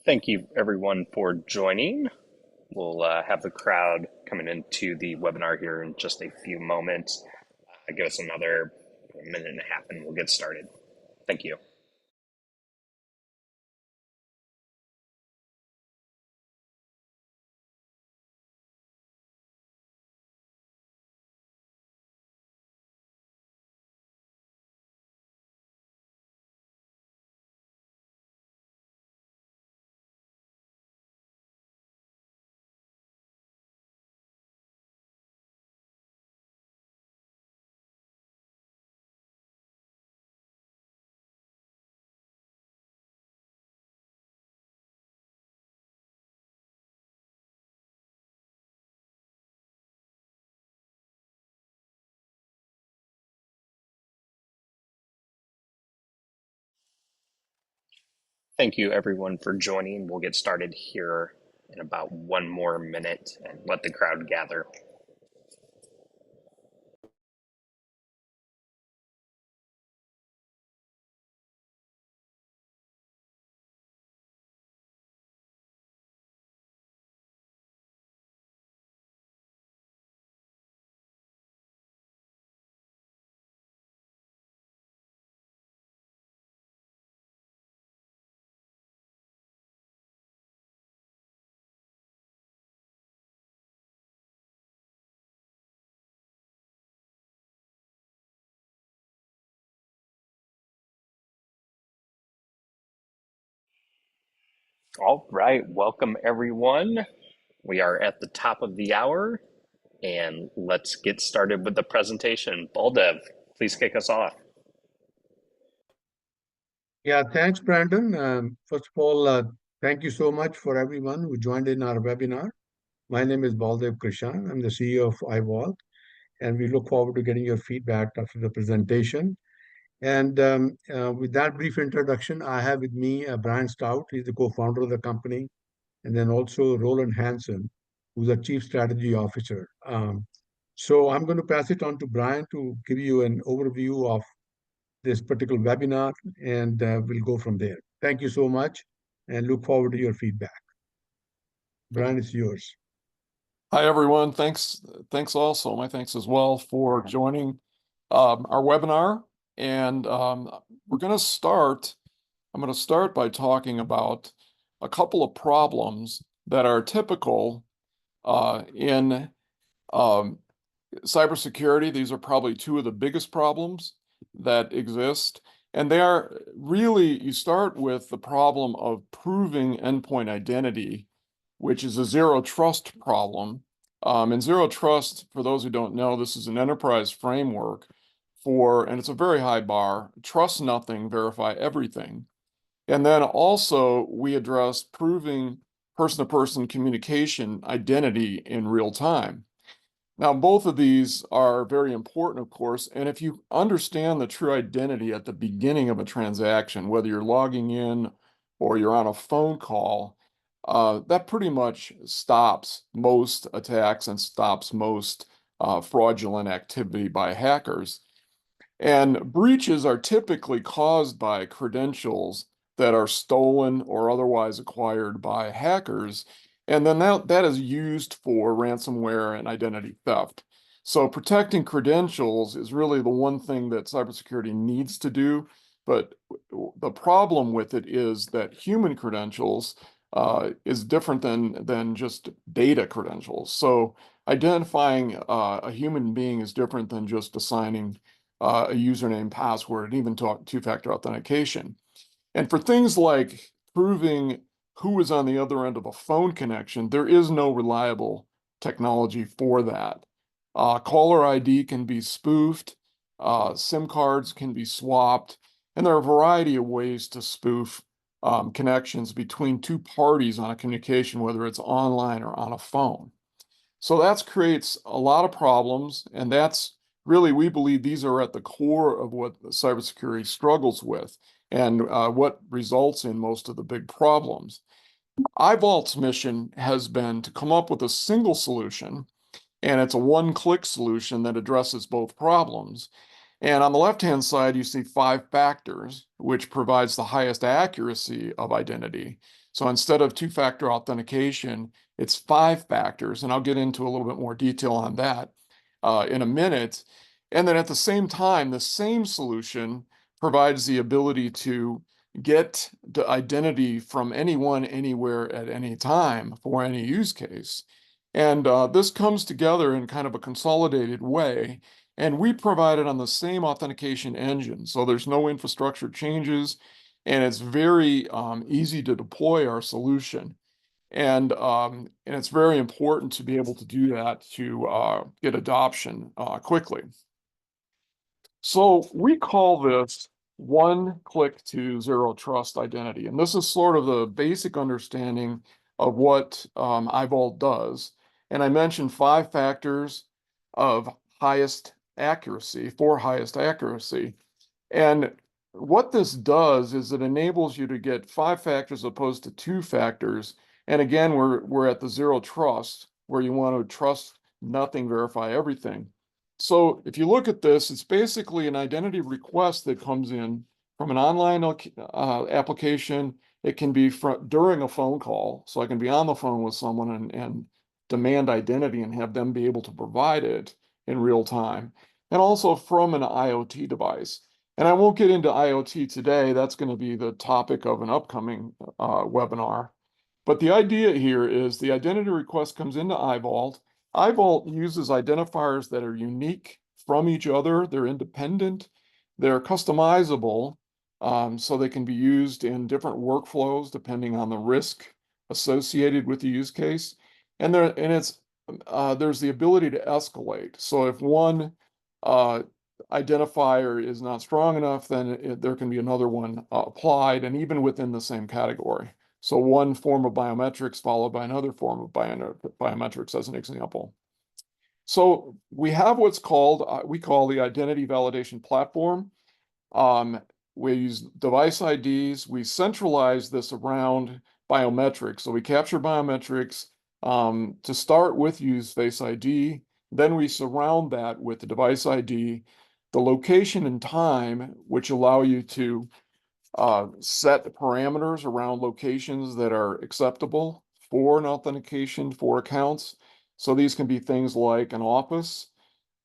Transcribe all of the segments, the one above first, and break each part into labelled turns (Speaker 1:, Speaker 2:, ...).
Speaker 1: Thank you, everyone, for joining. We'll have the crowd coming into the webinar here in just a few moments. Give us another minute and a half and we'll get started. Thank you. Thank you, everyone, for joining. We'll get started here in about one more minute and let the crowd gather. All right, welcome, everyone. We are at the top of the hour and let's get started with the presentation. Baldev, please kick us off.
Speaker 2: Yeah, thanks, Brandon. First of all, thank you so much for everyone who joined in our webinar. My name is Baldev Krishan. I'm the CEO of iVALT, and we look forward to getting your feedback after the presentation. And with that brief introduction, I have with me Brian Stout. He's the co-founder of the company, and then also Roland Hansen, who's the Chief Strategy Officer. So I'm going to pass it on to Brian to give you an overview of this particular webinar, and we'll go from there. Thank you so much, and look forward to your feedback. Brian, it's yours.
Speaker 3: Hi, everyone. Thanks also. My thanks as well for joining our webinar. And we're going to start, I'm going to start by talking about a couple of problems that are typical in cybersecurity. These are probably two of the biggest problems that exist. And they are really, you start with the problem of proving endpoint identity, which is a zero trust problem. And zero trust, for those who don't know, this is an enterprise framework and it's a very high bar, trust nothing, verify everything. And then also we address proving person-to-person communication identity in real time. Now, both of these are very important, of course, and if you understand the true identity at the beginning of a transaction, whether you're logging in or you're on a phone call, that pretty much stops most attacks and stops most fraudulent activity by hackers. And breaches are typically caused by credentials that are stolen or otherwise acquired by hackers. And then that is used for ransomware and identity theft. So protecting credentials is really the one thing that cybersecurity needs to do. But the problem with it is that human credentials is different than just data credentials. So identifying a human being is different than just assigning a username, password, and even two-factor authentication. And for things like proving who is on the other end of a phone connection, there is no reliable technology for that. Caller ID can be spoofed, SIM cards can be swapped, and there are a variety of ways to spoof connections between two parties on a communication, whether it's online or on a phone. So that creates a lot of problems, and that's really, we believe these are at the core of what cybersecurity struggles with and what results in most of the big problems. iVault's mission has been to come up with a single solution, and it's a one-click solution that addresses both problems. And on the left-hand side, you see 5 factors, which provides the highest accuracy of identity. So instead of two-factor authentication, it's 5 factors, and I'll get into a little bit more detail on that in a minute. And then at the same time, the same solution provides the ability to get the identity from anyone, anywhere, at any time for any use case. And this comes together in kind of a consolidated way, and we provide it on the same authentication engine. So there's no infrastructure changes, and it's very easy to deploy our solution. And it's very important to be able to do that to get adoption quickly. So we call this one click to zero trust identity. And this is sort of the basic understanding of what iVALT does. And I mentioned 5 factors of highest accuracy, for highest accuracy. And what this does is it enables you to get 5 factors as opposed to 2 factors. And again, we're at the zero trust, where you want to trust nothing, verify everything. So if you look at this, it's basically an identity request that comes in from an online application. It can be during a phone call. So I can be on the phone with someone and demand identity and have them be able to provide it in real time. And also from an IoT device. And I won't get into IoT today. That's going to be the topic of an upcoming webinar. But the idea here is the identity request comes into iVALT. iVALT uses identifiers that are unique from each other. They're independent. They're customizable, so they can be used in different workflows depending on the risk associated with the use case. And there's the ability to escalate. So if one identifier is not strong enough, then there can be another one applied, and even within the same category. So one form of biometrics followed by another form of biometrics, as an example. So we have what's called, we call the identity validation platform. We use device IDs. We centralize this around biometrics. So we capture biometrics to start with, use Face ID. Then we surround that with the device ID, the location and time, which allow you to set parameters around locations that are acceptable for an authentication for accounts. So these can be things like an office,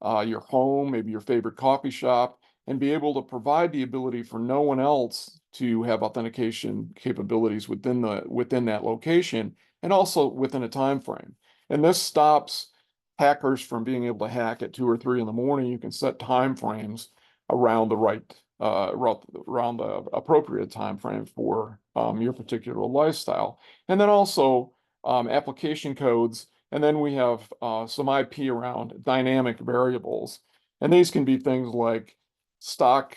Speaker 3: your home, maybe your favorite coffee shop, and be able to provide the ability for no one else to have authentication capabilities within that location, and also within a time frame. And this stops hackers from being able to hack at 2 or 3 in the morning. You can set time frames around around the appropriate time frame for your particular lifestyle. And then also application codes. And then we have some IP around dynamic variables. And these can be things like stock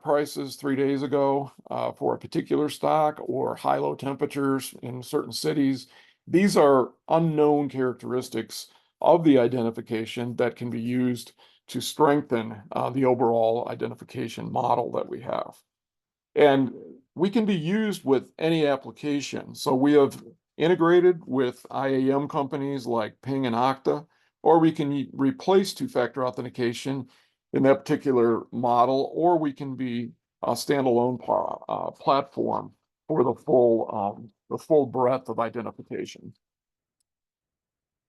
Speaker 3: prices 3 days ago for a particular stock, or high-low temperatures in certain cities. These are unknown characteristics of the identification that can be used to strengthen the overall identification model that we have. And we can be used with any application. So we have integrated with IAM companies like Ping and Okta, or we can replace two-factor authentication in that particular model, or we can be a standalone platform for the full breadth of identification.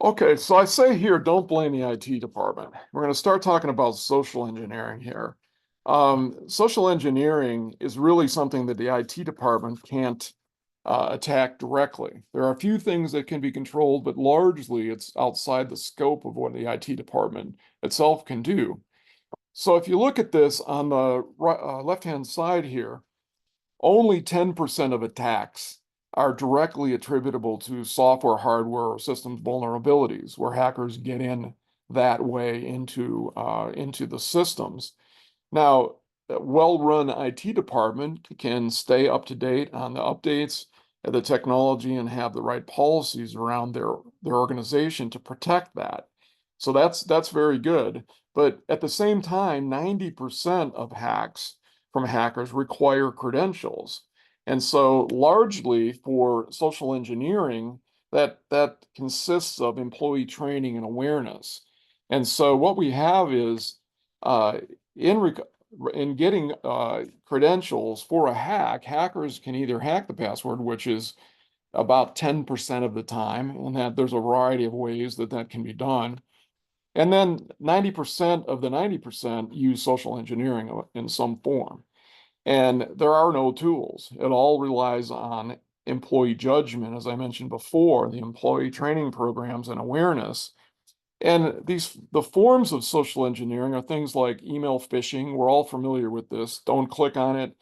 Speaker 3: Okay, so I say here, don't blame the IT department. We're going to start talking about social engineering here. Social engineering is really something that the IT department can't attack directly. There are a few things that can be controlled, but largely it's outside the scope of what the IT department itself can do. So if you look at this on the left-hand side here, only 10% of attacks are directly attributable to software, hardware, or systems vulnerabilities, where hackers get in that way into the systems. Now, a well-run IT department can stay up to date on the updates of the technology and have the right policies around their organization to protect that. So that's very good. But at the same time, 90% of hacks from hackers require credentials. And so largely for social engineering, that consists of employee training and awareness. And so what we have is in getting credentials for a hack, hackers can either hack the password, which is about 10% of the time, and that there's a variety of ways that that can be done. And then 90% of the 90% use social engineering in some form. And there are no tools. It all relies on employee judgment, as I mentioned before, the employee training programs and awareness. And the forms of social engineering are things like email phishing. We're all familiar with this. Don't click on it,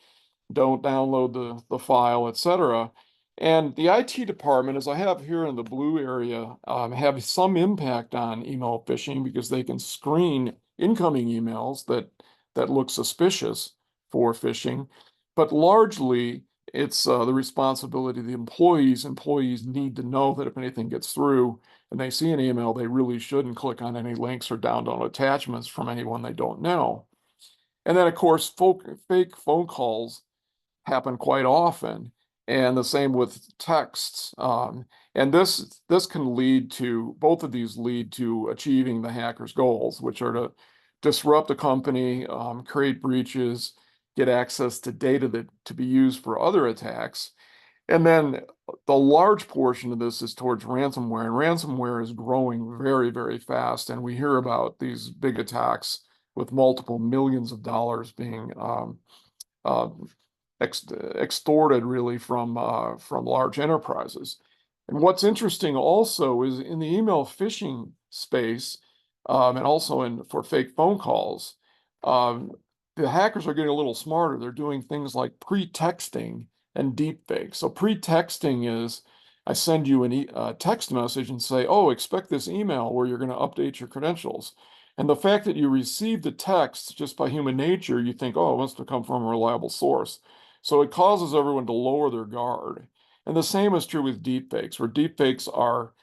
Speaker 3: don't download the file, etc. And the IT department, as I have here in the blue area, have some impact on email phishing because they can screen incoming emails that look suspicious for phishing. But largely, it's the responsibility of the employees. Employees need to know that if anything gets through and they see an email, they really shouldn't click on any links or download attachments from anyone they don't know. And then, of course, fake phone calls happen quite often, and the same with texts. And this can lead to both of these lead to achieving the hacker's goals, which are to disrupt a company, create breaches, get access to data that to be used for other attacks. And then the large portion of this is towards ransomware, and ransomware is growing very, very fast. And we hear about these big attacks with multiple millions of dollars being uh, extorted really from large enterprises. And what's interesting also is in the email phishing space, and also in for fake phone calls, um, the hackers are getting a little smarter. They're doing things like pre-texting and deepfake. So pre-texting is I send you a text message and say, "Oh, expect this email where you're going to update your credentials." And the fact that you received the text just by human nature, you think, "Oh, it must have come from a reliable source." So it causes everyone to lower their guard. And the same is true with deepfakes, where deepfakes are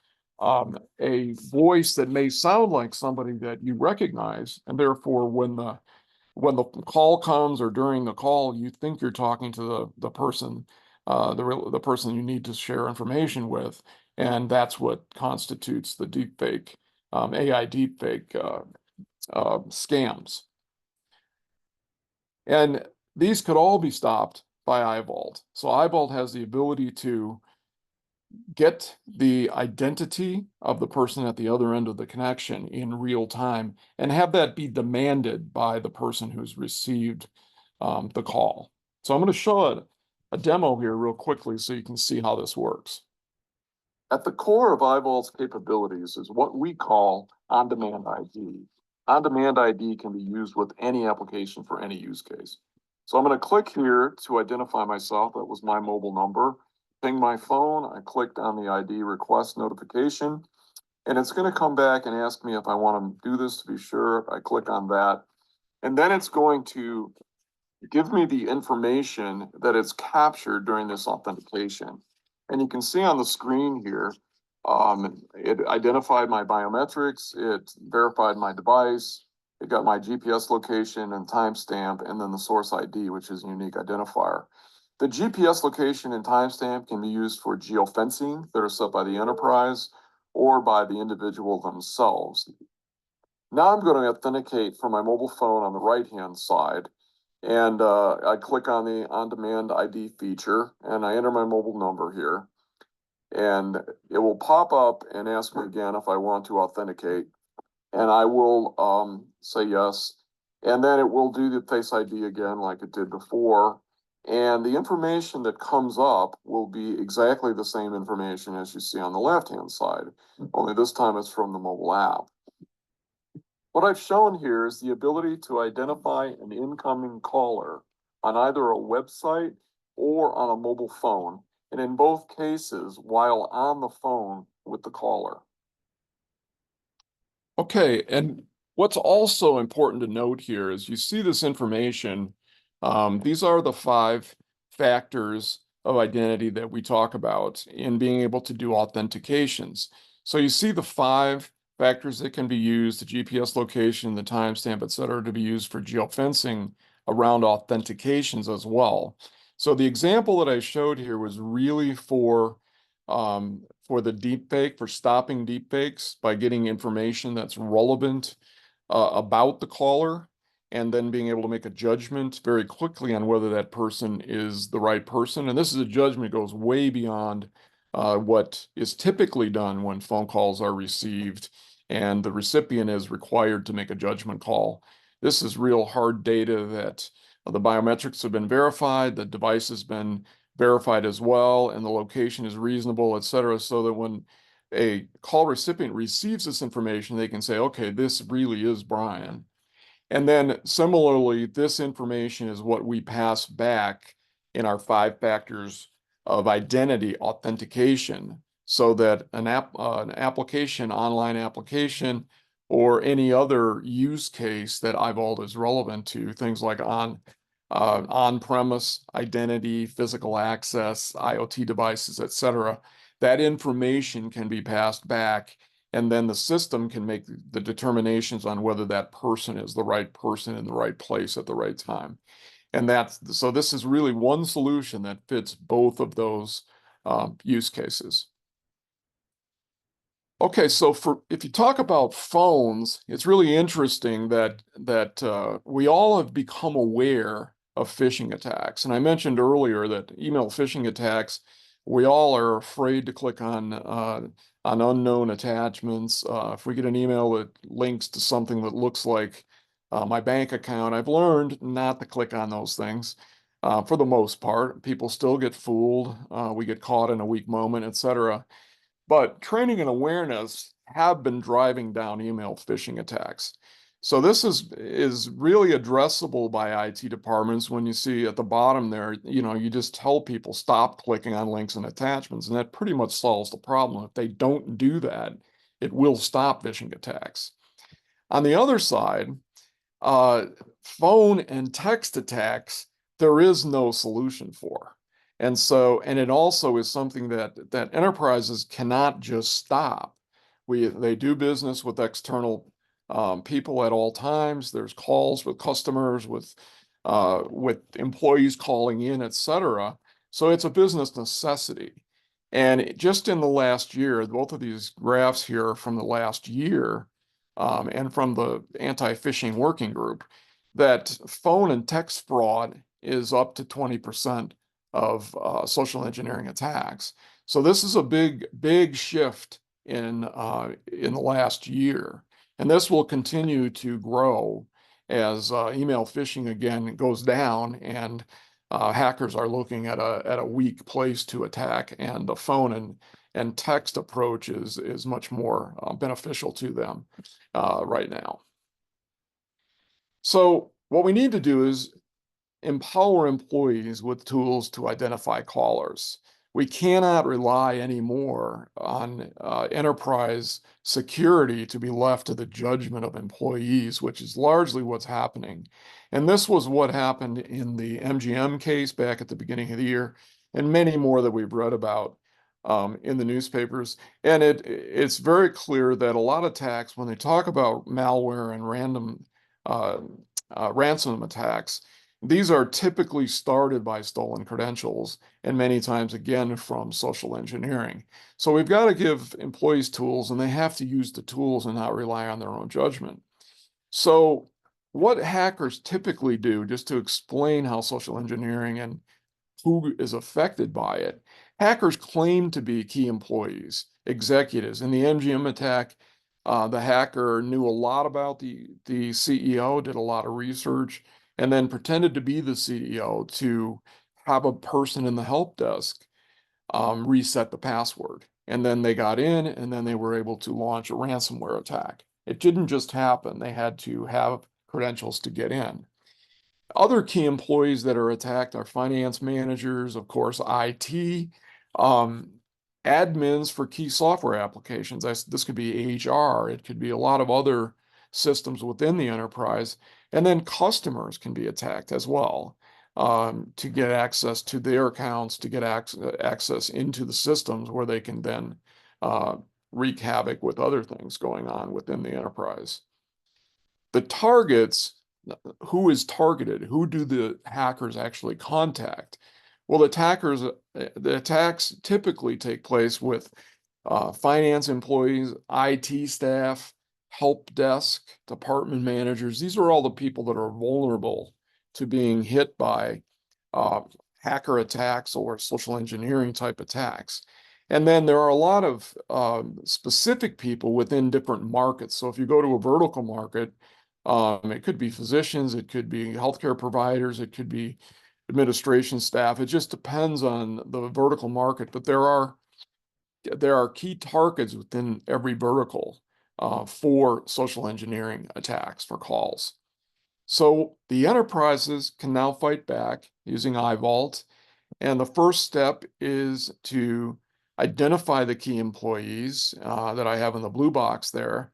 Speaker 3: a voice that may sound like somebody that you recognize, and therefore when the call comes or during the call, you think you're talking to the person, the person you need to share information with, and that's what constitutes the deepfake, AI deepfake scams. And these could all be stopped by iVALT. So iVALT has the ability to get the identity of the person at the other end of the connection in real time and have that be demanded by the person who's received the call. So I'm going to show a demo here real quickly so you can see how this works. At the core of iVault's capabilities is what we call on-demand ID. On-demand ID can be used with any application for any use case. So I'm going to click here to identify myself. That was my mobile number. Ping my phone. I clicked on the ID request notification, and it's going to come back and ask me if I want to do this to be sure. I click on that, and then it's going to give me the information that it's captured during this authentication. And you can see on the screen here, it identified my biometrics, it verified my device, it got my GPS location and timestamp, and then the source ID, which is a unique identifier. The GPS location and timestamp can be used for geofencing that are set by the enterprise or by the individual themselves. Now I'm going to authenticate from my mobile phone on the right-hand side. And I click on the on-demand ID feature and I enter my mobile number here. And it will pop up and ask me again if I want to authenticate. And I will say yes. And then it will do the Face ID again like it did before. And the information that comes up will be exactly the same information as you see on the left-hand side, only this time it's from the mobile app. What I've shown here is the ability to identify an incoming caller on either a website or on a mobile phone, and in both cases, while on the phone with the caller. Okay, and what's also important to note here is you see this information. These are the 5 factors of identity that we talk about in being able to do authentications. So you see the 5 factors that can be used, the GPS location, the timestamp, et cetera, to be used for geofencing around authentications as well. So the example that I showed here was really for the deepfake, for stopping deepfakes by getting information that's relevant about the caller, and then being able to make a judgment very quickly on whether that person is the right person. And this is a judgment that goes way beyond what is typically done when phone calls are received and the recipient is required to make a judgment call. This is real hard data that the biometrics have been verified, the device has been verified as well, and the location is reasonable, et cetera, so that when a call recipient receives this information, they can say, okay, this really is Brian. And then similarly, this information is what we pass back in our 5 factors of identity authentication so that an application, online application, or any other use case that iVALT is relevant to, things like on-premise identity, physical access, IoT devices, et cetera, that information can be passed back, and then the system can make the determinations on whether that person is the right person in the right place at the right time. And so this is really one solution that fits both of those use cases. Okay, so if you talk about phones, it's really interesting that we all have become aware of phishing attacks. And I mentioned earlier that email phishing attacks, we all are afraid to click on unknown attachments. If we get an email that links to something that looks like my bank account, I've learned not to click on those things. For the most part, people still get fooled. We get caught in a weak moment, etc. But training and awareness have been driving down email phishing attacks. So this is really addressable by IT departments. When you see at the bottom there, you just tell people stop clicking on links and attachments, and that pretty much solves the problem. If they don't do that, it will stop phishing attacks. On the other side, uh, phone and text attacks, there is no solution for. And it also is something that enterprises cannot just stop. They do business with external people at all times. There's calls with customers, with employees calling in, et cetera. So it's a business necessity. And just in the last year, both of these graphs here are from the last year, and from the anti-phishing working group, that phone and text fraud is up to 20% of social engineering attacks. So this is a big shift in the last year, and this will continue to grow as email phishing again goes down, and hackers are looking at a weak place to attack, and the phone and text approach is much more beneficial to them right now. So what we need to do is empower employees with tools to identify callers. We cannot rely anymore on enterprise security to be left to the judgment of employees, which is largely what's happening. And this was what happened in the MGM case back at the beginning of the year, and many more that we've read about in the newspapers. And it's very clear that a lot of attacks, when they talk about malware and uh, ransom attacks, these are typically started by stolen credentials, and many times again from social engineering. So we've got to give employees tools, and they have to use the tools and not rely on their own judgment. So what hackers typically do, just to explain how social engineering and who is affected by it, hackers claim to be key employees, executives. In the MGM attack, the hacker knew a lot about the CEO, did a lot of research, and then pretended to be the CEO to have a person in the help desk reset the password. And then they got in, and then they were able to launch a ransomware attack. It didn't just happen. They had to have credentials to get in. Other key employees that are attacked are finance managers, of course, IT, um, admins for key software applications. This could be HR, it could be a lot of other systems within the enterprise, and then customers can be attacked as well, to get access to their accounts, to get access into the systems where they can then wreak havoc with other things going on within the enterprise. The targets, who is targeted? Who do the hackers actually contact? Well, the attacks typically take place with finance employees, IT staff, help desk, department managers. These are all the people that are vulnerable to being hit by uh, hacker attacks or social engineering type attacks. And then there are a lot of specific people within different markets. So if you go to a vertical market, it could be physicians, it could be healthcare providers, it could be administration staff. It just depends on the vertical market. But there are key targets within every vertical for social engineering attacks, for calls. So the enterprises can now fight back using iVALT. And the first step is to identify the key employees that I have in the blue box there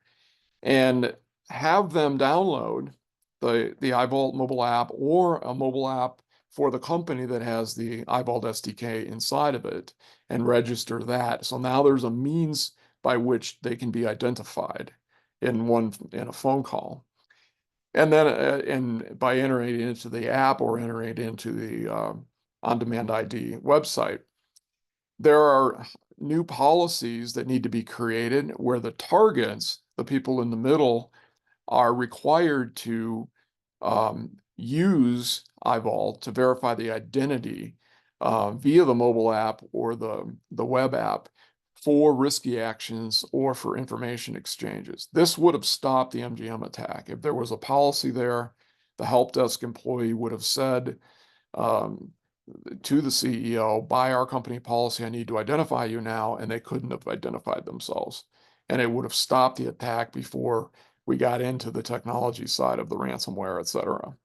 Speaker 3: and have them download the iVault mobile app or a mobile app for the company that has the iVault SDK inside of it and register that. So now there's a means by which they can be identified in a phone call. And then by entering it into the app or entering it into the on-demand ID website, there are new policies that need to be created where the targets, the people in the middle, are required to use iVault to verify the identity via the mobile app or the web app for risky actions or for information exchanges. This would have stopped the MGM attack. If there was a policy there, the help desk employee would have said um, to the CEO, by our company policy, I need to identify you now, and they couldn't have identified themselves. And it would have stopped the attack before we got into the technology side of the ransomware, et cetera.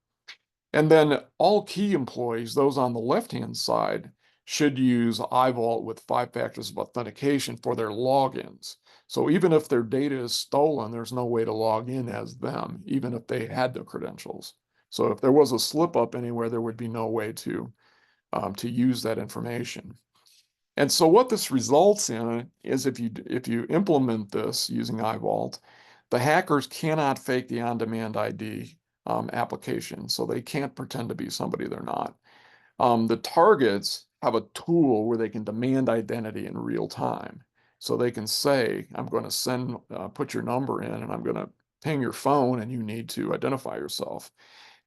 Speaker 3: And then all key employees, those on the left-hand side, should use iVault with 5 factors of authentication for their logins. So even if their data is stolen, there's no way to log in as them, even if they had the credentials. So if there was a slip up anywhere, there would be no way to use that information. And so what this results in is if you implement this using iVault, the hackers cannot fake the on-demand ID application. So they can't pretend to be somebody they're not. The targets have a tool where they can demand identity in real time. So they can say, I'm going to put your number in and I'm going to ping your phone and you need to identify yourself.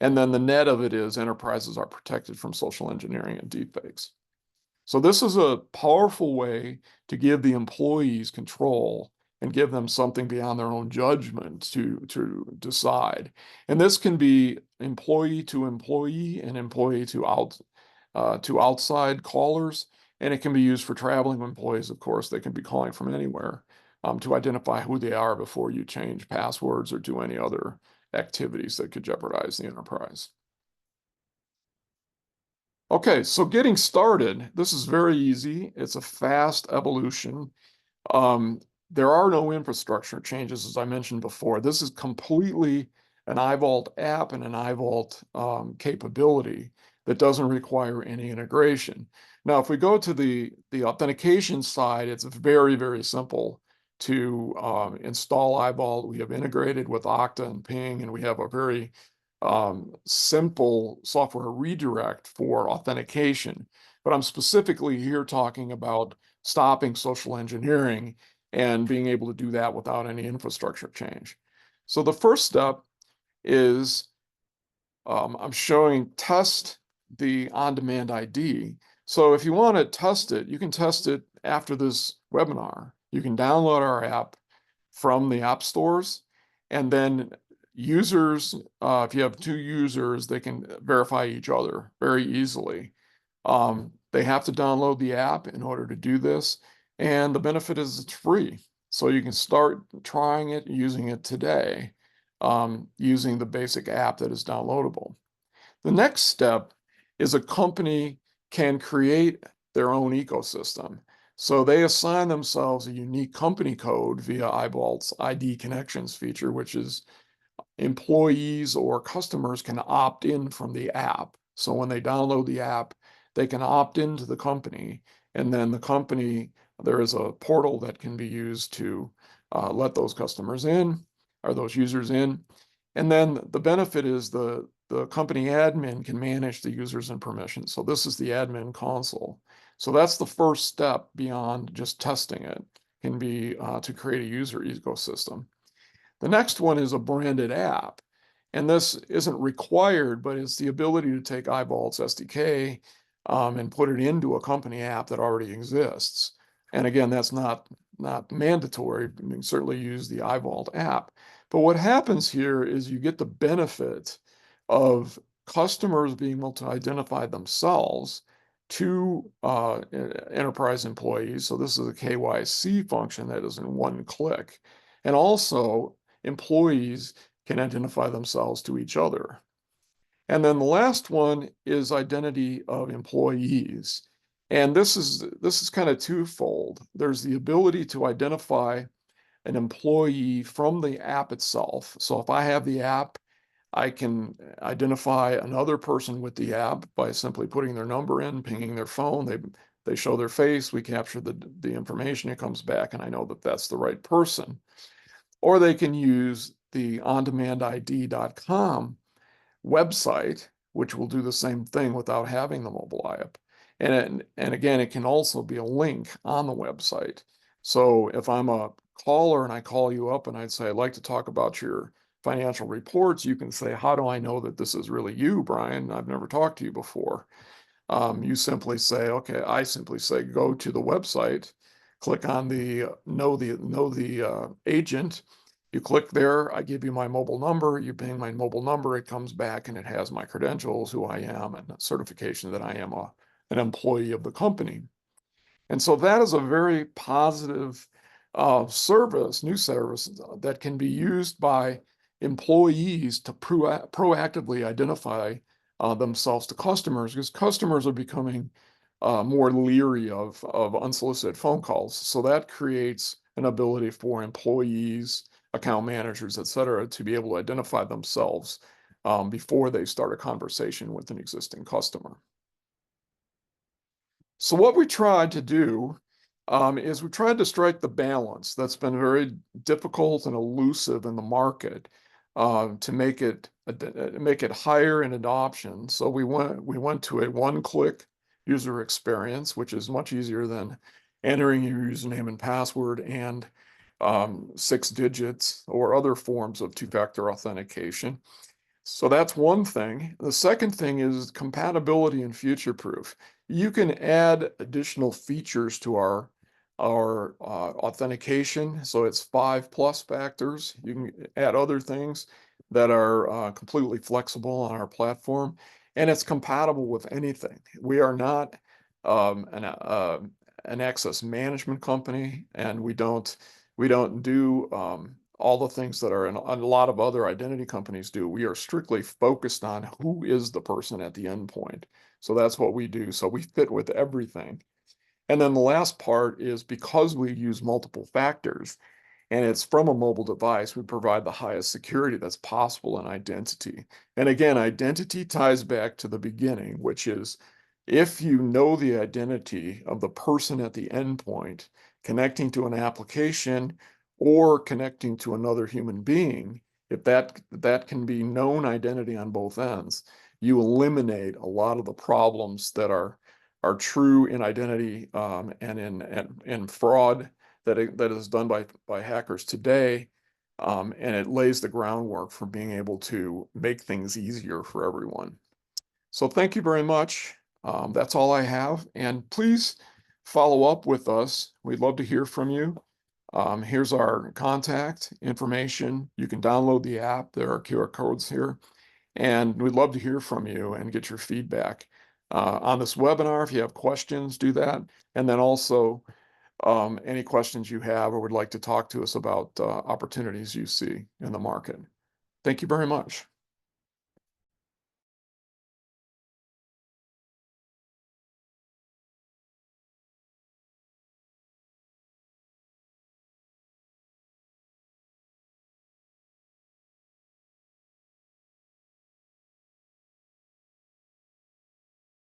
Speaker 3: And then the net of it is enterprises are protected from social engineering and deepfakes. So this is a powerful way to give the employees control and give them something beyond their own judgment to decide. And this can be employee to employee and employee to outside callers. And it can be used for traveling employees, of course. They can be calling from anywhere to identify who they are before you change passwords or do any other activities that could jeopardize the enterprise. Okay, so getting started, this is very easy. It's a fast evolution. Um, there are no infrastructure changes, as I mentioned before. This is completely an iVault app and an iVault capability that doesn't require any integration. Now, if we go to the authentication side, it's very, very simple to install iVault. We have integrated with Okta and Ping, and we have a very simple software redirect for authentication. But I'm specifically here talking about stopping social engineering and being able to do that without any infrastructure change. So the first step is I'm showing test the on-demand ID. So if you want to test it, you can test it after this webinar. You can download our app from the app stores, and then users, if you have 2 users, they can verify each other very easily. They have to download the app in order to do this, and the benefit is it's free. So you can start trying it, using it today, using the basic app that is downloadable. The next step is a company can create their own ecosystem. So they assign themselves a unique company code via iVault's ID connections feature, which is employees or customers can opt in from the app. So when they download the app, they can opt into the company, and then the company, there is a portal that can be used to let those customers in or those users in. And then the benefit is the company admin can manage the users and permissions. So this is the admin console. So that's the first step beyond just testing it, can be to create a user ecosystem. The next one is a branded app. And this isn't required, but it's the ability to take iVault's SDK and put it into a company app that already exists. And again, that's not mandatory. You can certainly use the iVault app. But what happens here is you get the benefit of customers being able to identify themselves to enterprise employees. So this is a KYC function that is in one click. And also employees can identify themselves to each other. And then the last one is identity of employees. And this is kind of twofold. There's the ability to identify an employee from the app itself. So if I have the app, I can identify another person with the app by simply putting their number in, pinging their phone. They show their face, we capture the information, it comes back, and I know that that's the right person. Or they can use the ondemandid.com website, which will do the same thing without having the mobile app. And again, it can also be a link on the website. So if I'm a caller and I call you up and I'd say, I'd like to talk about your financial reports, you can say, how do I know that this is really you, Brian? I've never talked to you before. You simply say, okay, I simply say, go to the website, click on the know the agent. You click there, I give you my mobile number, you ping my mobile number, it comes back and it has my credentials, who I am, and certification that I am an employee of the company. And so that is a very positive new service that can be used by employees to proactively identify themselves to customers, because customers are becoming more leery of unsolicited phone calls. So that creates an ability for employees, account managers, et cetera, to be able to identify themselves before they start a conversation with an existing customer. So what we tried to do is we tried to strike the balance that's been very difficult and elusive in the market to make it higher in adoption. So we went to a one-click user experience, which is much easier than entering your username and password and 6 digits or other forms of two-factor authentication. So that's one thing. The second thing is compatibility and future proof. You can add additional features to our authentication. So it's 5+ factors. You can add other things that are completely flexible on our platform, and it's compatible with anything. We are not an access management company, and we don't do all the things that a lot of other identity companies do. We are strictly focused on who is the person at the endpoint. So that's what we do. So we fit with everything. And then the last part is, because we use multiple factors and it's from a mobile device, we provide the highest security that's possible in identity. And again, identity ties back to the beginning, which is, if you know the identity of the person at the endpoint connecting to an application or connecting to another human being, if that can be known identity on both ends, you eliminate a lot of the problems that are true in identity and in fraud that is done by hackers today, and it lays the groundwork for being able to make things easier for everyone. So thank you very much. That's all I have, and please follow up with us. We'd love to hear from you. Here's our contact information. You can download the app. There are QR codes here. And we'd love to hear from you and get your feedback on this webinar. If you have questions, do that. And then also any questions you have or would like to talk to us about opportunities you see in the market. Thank you very much.